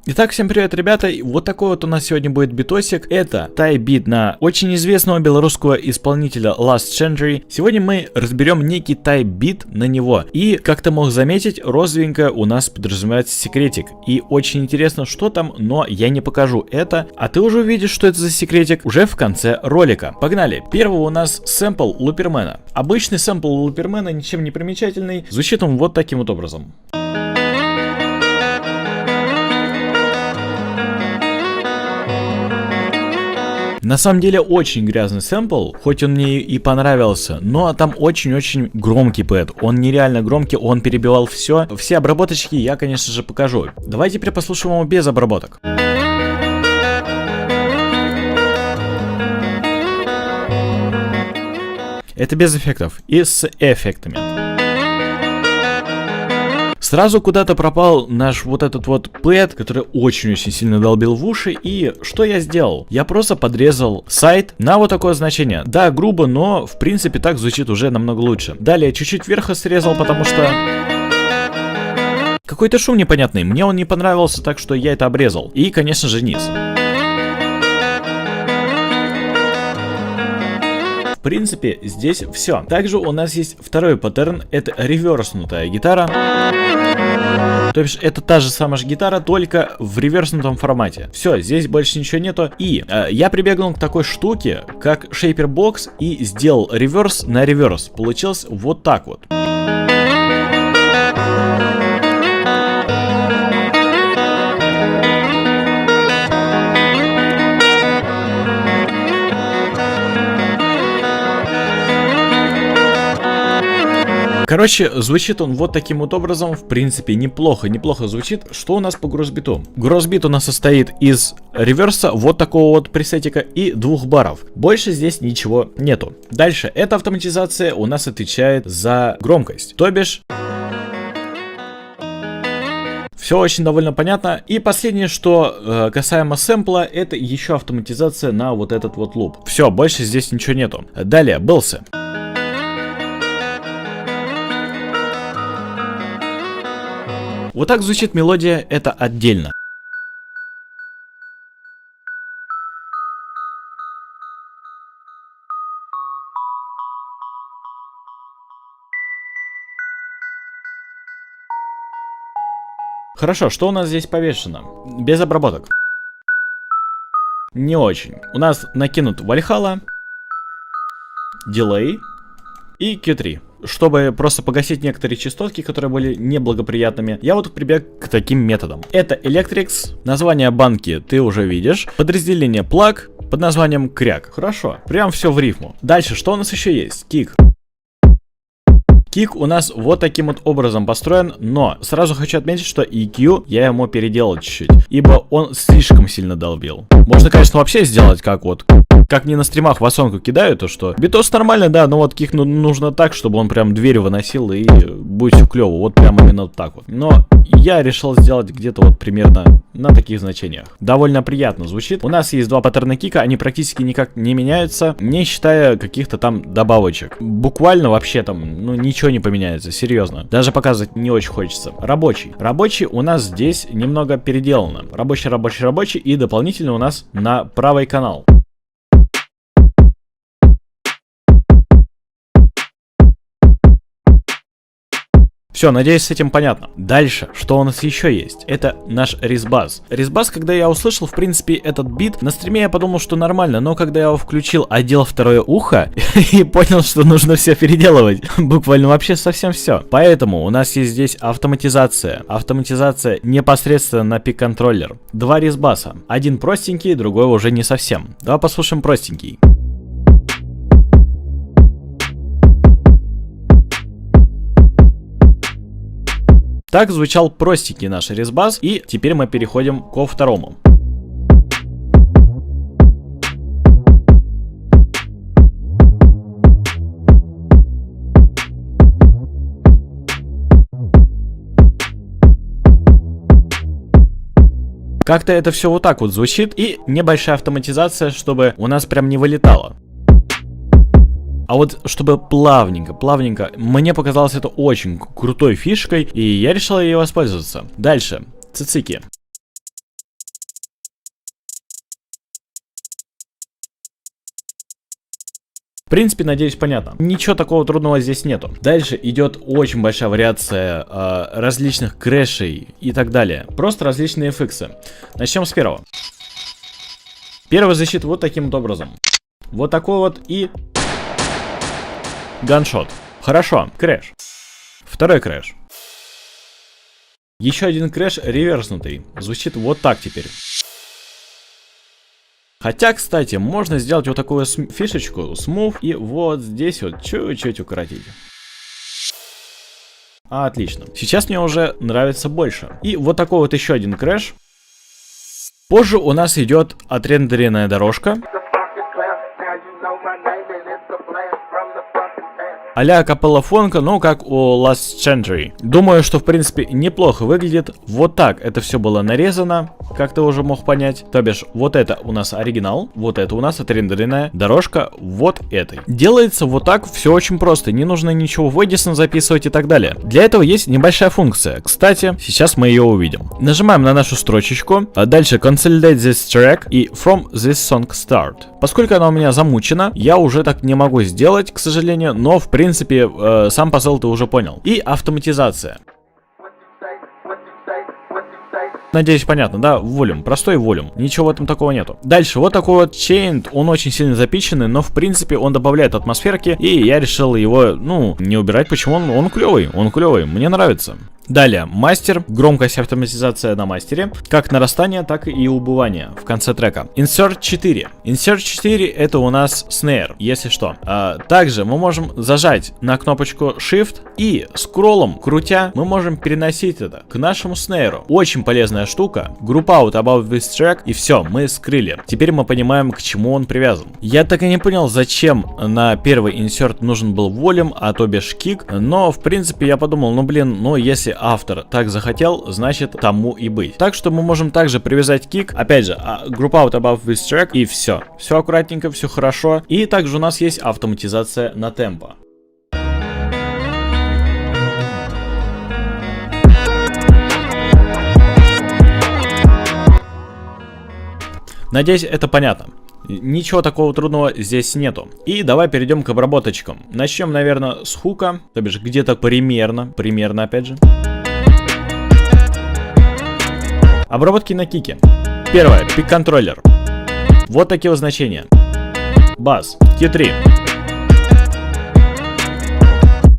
Итак, всем привет, ребята, вот такой вот у нас сегодня будет битосик. Это тай-бит на очень известного белорусского исполнителя Last Century. Сегодня мы разберем некий тай-бит на него. И, как ты мог заметить, розовенько у нас подразумевается секретик. И очень интересно, что там, но я не покажу это. А ты уже увидишь, что это за секретик уже в конце ролика. Погнали. Первый у нас сэмпл Лупермена. Обычный сэмпл Лупермена, ничем не примечательный. Звучит он вот таким вот образом. На самом деле очень грязный сэмпл, хоть он мне и понравился, но там очень-очень громкий пэт. Он нереально громкий, он перебивал все. Все обработочки я, конечно же, покажу. Давайте теперь послушаем его без обработок. Это без эффектов и с эффектами. Сразу куда-то пропал наш вот этот вот пэт, который очень-очень сильно долбил в уши. И что я сделал? Я просто подрезал сайт на вот такое значение. Да, грубо, но в принципе так звучит уже намного лучше. Далее чуть-чуть вверх срезал, потому что какой-то шум непонятный. Мне он не понравился, так что я это обрезал. И, конечно же, низ. В принципе, здесь все. Также у нас есть второй паттерн, это реверснутая гитара. То есть это та же самая же гитара, только в реверснутом формате. Все, здесь больше ничего нету. И я прибегнул к такой штуке, как Shaper Box, и сделал реверс на реверс. Получилось вот так вот. Короче, звучит он вот таким вот образом, в принципе, неплохо звучит. Что у нас по гроссбиту? Гроссбит у нас состоит из реверса, вот такого вот пресетика и 2 баров. Больше здесь ничего нету. Дальше, эта автоматизация у нас отвечает за громкость, то бишь... Все очень довольно понятно. И последнее, что касаемо сэмпла, это еще автоматизация на вот этот вот луп. Все, больше здесь ничего нету. Далее, Белсы. Вот так звучит мелодия, это отдельно. Хорошо, что у нас здесь повешено? Без обработок. Не очень. У нас накинут Valhalla, дилей и Q3. Чтобы просто погасить некоторые частотки, которые были неблагоприятными, я вот прибег к таким методам. Это Electrix, название банки ты уже видишь, подразделение Plug под названием Кряк. Хорошо, прям все в рифму. Дальше, что у нас еще есть? Кик. Кик у нас вот таким вот образом построен, но сразу хочу отметить, что EQ я ему переделал чуть-чуть, ибо он слишком сильно долбил. Можно, конечно, вообще сделать как не на стримах в осонку кидаю, то что битос нормально, да, но вот кик нужно так, чтобы он прям дверь выносил и будет все клево, вот прям именно вот так вот. Но я решил сделать где-то вот примерно на таких значениях. Довольно приятно звучит. У нас есть 2 паттерна кика, они практически никак не меняются, не считая каких-то там добавочек. Буквально вообще там, ну, ничего не поменяется, серьезно. Даже показывать не очень хочется. Рабочий. Рабочий у нас здесь немного переделано. Рабочий и дополнительно у нас на правый канал. Все, надеюсь, с этим понятно. Дальше, что у нас еще есть? Это наш резбас. Резбас, когда я услышал, в принципе, этот бит, на стриме я подумал, что нормально, но когда я его включил, одел второе ухо и понял, что нужно все переделывать. Буквально вообще совсем все. Поэтому у нас есть здесь автоматизация. Автоматизация непосредственно на пик-контроллер. 2 резбаса. Один простенький, другой уже не совсем. Давай послушаем простенький. Так звучал простенький наш резбас, и теперь мы переходим ко второму. Как-то это все вот так вот звучит, и небольшая автоматизация, чтобы у нас прям не вылетало. А вот чтобы плавненько, мне показалось это очень крутой фишкой, и я решил ей воспользоваться. Дальше, цицики. В принципе, надеюсь, понятно. Ничего такого трудного здесь нету. Дальше идет очень большая вариация различных крэшей и так далее. Просто различные фиксы. Начнем с первого. Первый защит вот таким вот образом. Вот такой вот и ганшот. Хорошо, крэш. Второй крэш. Еще один крэш реверснутый. Звучит вот так теперь. Хотя, кстати, можно сделать вот такую фишечку, smooth, и вот здесь вот чуть-чуть укоротить. Отлично. Сейчас мне уже нравится больше. И вот такой вот еще один крэш. Позже у нас идет отрендеренная дорожка. А-ля капелла фонка, ну как у Last Century. Думаю, что в принципе неплохо выглядит. Вот так это все было нарезано, как ты уже мог понять. То бишь, вот это у нас оригинал, вот это у нас отрендеренная дорожка вот этой. Делается вот так все очень просто, не нужно ничего в Edison записывать и так далее. Для этого есть небольшая функция. Кстати, сейчас мы ее увидим. Нажимаем на нашу строчечку, а дальше Consolidate this track и From this song start. Поскольку она у меня замучена, я уже так не могу сделать, к сожалению, но в принципе сам посыл ты уже понял. И автоматизация. Надеюсь, понятно, да? Волюм, простой волюм. Ничего в этом такого нету. Дальше, вот такой вот chained, он очень сильно запиченный, но в принципе он добавляет атмосферки, и я решил его, ну, не убирать. Почему? Он клевый, мне нравится. Далее, мастер, громкость автоматизация на мастере, как нарастание, так и убывание в конце трека. Insert 4. Insert 4 это у нас snare, если что. Также мы можем зажать на кнопочку Shift и скроллом, крутя, мы можем переносить это к нашему snare. Очень полезная штука. Group out about this track, и все, мы скрыли. Теперь мы понимаем, к чему он привязан. Я так и не понял, зачем на первый insert нужен был volume, а то бишь kick, но в принципе я подумал, ну блин, ну если автор так захотел, значит тому и быть. Так что мы можем также привязать кик, опять же, group out above this track, и все. Все аккуратненько, все хорошо. И также у нас есть автоматизация на темпо. Надеюсь, это понятно. Ничего такого трудного здесь нету. И давай перейдем к обработочкам. Начнем, наверное, с хука, то бишь где-то примерно опять же. Обработки на кике. Первое, пик-контроллер. Вот такие вот значения. Бас, Q3.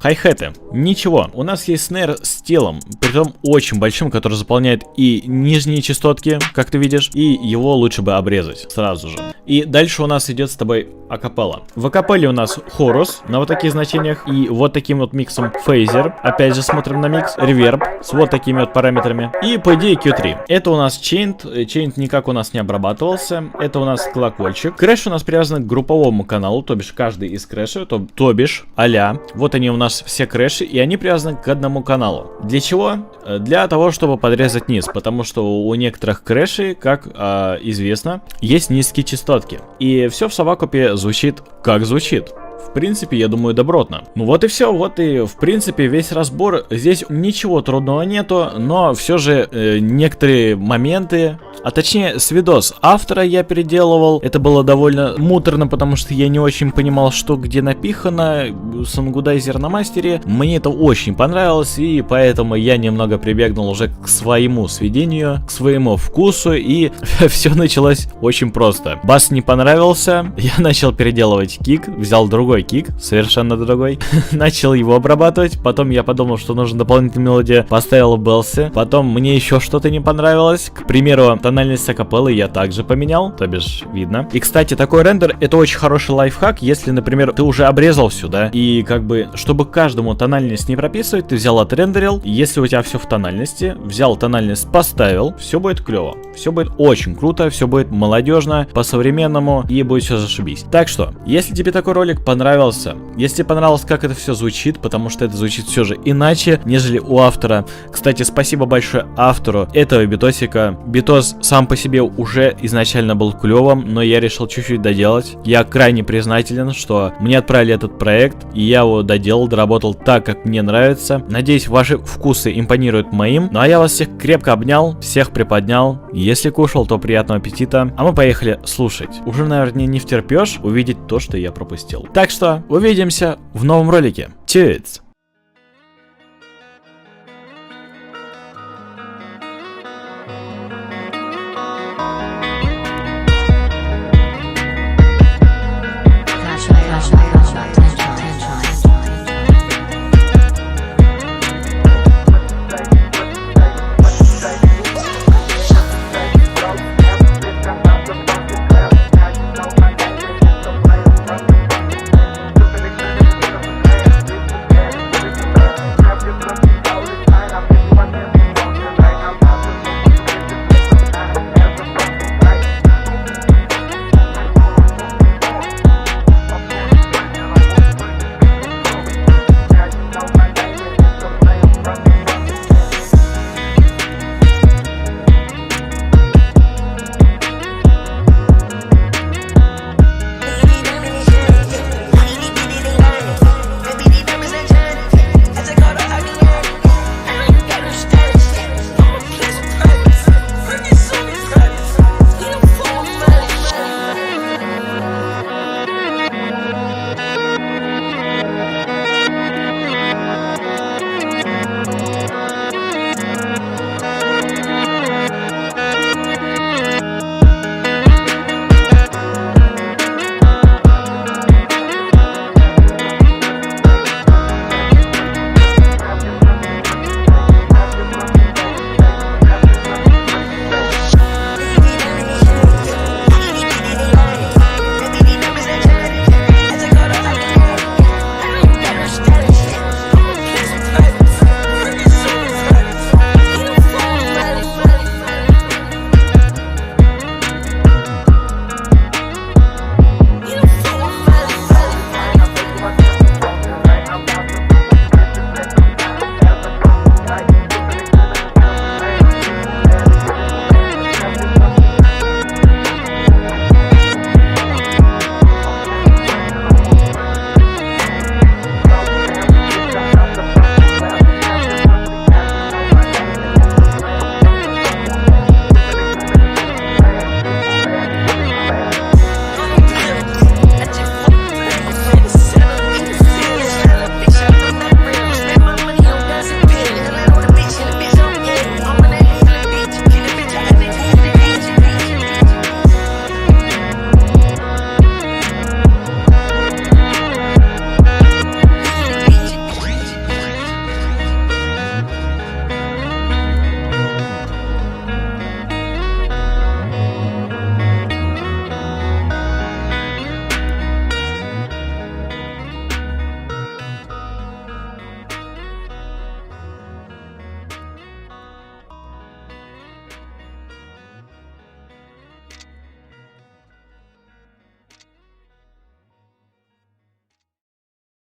Хай-хеты. Ничего. У нас есть снэр с телом, притом очень большим, который заполняет и нижние частотки, как ты видишь, и его лучше бы обрезать сразу же. И дальше у нас идет с тобой акапелла. В акапелле у нас хорус на вот таких значениях и вот таким вот миксом фейзер. Опять же смотрим на микс. Реверб с вот такими вот параметрами. И по идее Q3. Это у нас chained. Chained никак у нас не обрабатывался. Это у нас колокольчик. Крэш у нас привязан к групповому каналу, то бишь каждый из крэшей, то бишь а-ля. Вот они у нас все крэши, и они привязаны к одному каналу. Для чего? Для того, чтобы подрезать низ, потому что у некоторых крэшей, как известно, есть низкие частотки. И все в совокупе звучит как звучит. В принципе, я думаю, добротно. Ну вот и все, вот и в принципе весь разбор. Здесь ничего трудного нету, но все же некоторые моменты, а точнее с видос автора я переделывал. Это было довольно муторно, потому что я не очень понимал, что где напихано. Сангудайзер на мастере. Мне это очень понравилось, и поэтому я немного прибегнул уже к своему сведению, к своему вкусу, и все началось очень просто. Бас не понравился, я начал переделывать кик, взял другой кик, совершенно другой, начал его обрабатывать, потом я подумал, что нужна дополнительная мелодия, поставил в белсе, потом мне еще что-то не понравилось, к примеру, тональность акапеллы я также поменял, то бишь видно. И, кстати, такой рендер это очень хороший лайфхак, если, например, ты уже обрезал сюда, и как бы, чтобы каждому тональность не прописывать, ты взял, отрендерил, если у тебя все в тональности, взял тональность, поставил, все будет клево, все будет очень круто, все будет молодежно, по-современному, и будет все зашибись. Так что, если тебе такой ролик понравился, если понравилось, как это все звучит, потому что это звучит все же иначе, нежели у автора. Кстати, спасибо большое автору этого битосика. Битос сам по себе уже изначально был клевым, но я решил чуть-чуть доделать. Я крайне признателен, что мне отправили этот проект, и я его доделал, доработал так, как мне нравится. Надеюсь, ваши вкусы импонируют моим. Ну а я вас всех крепко обнял, всех приподнял. Если кушал, то приятного аппетита. А мы поехали слушать. Уже, наверное, не втерпешь увидеть то, что я пропустил. Так Так что увидимся в новом ролике. Tschüss!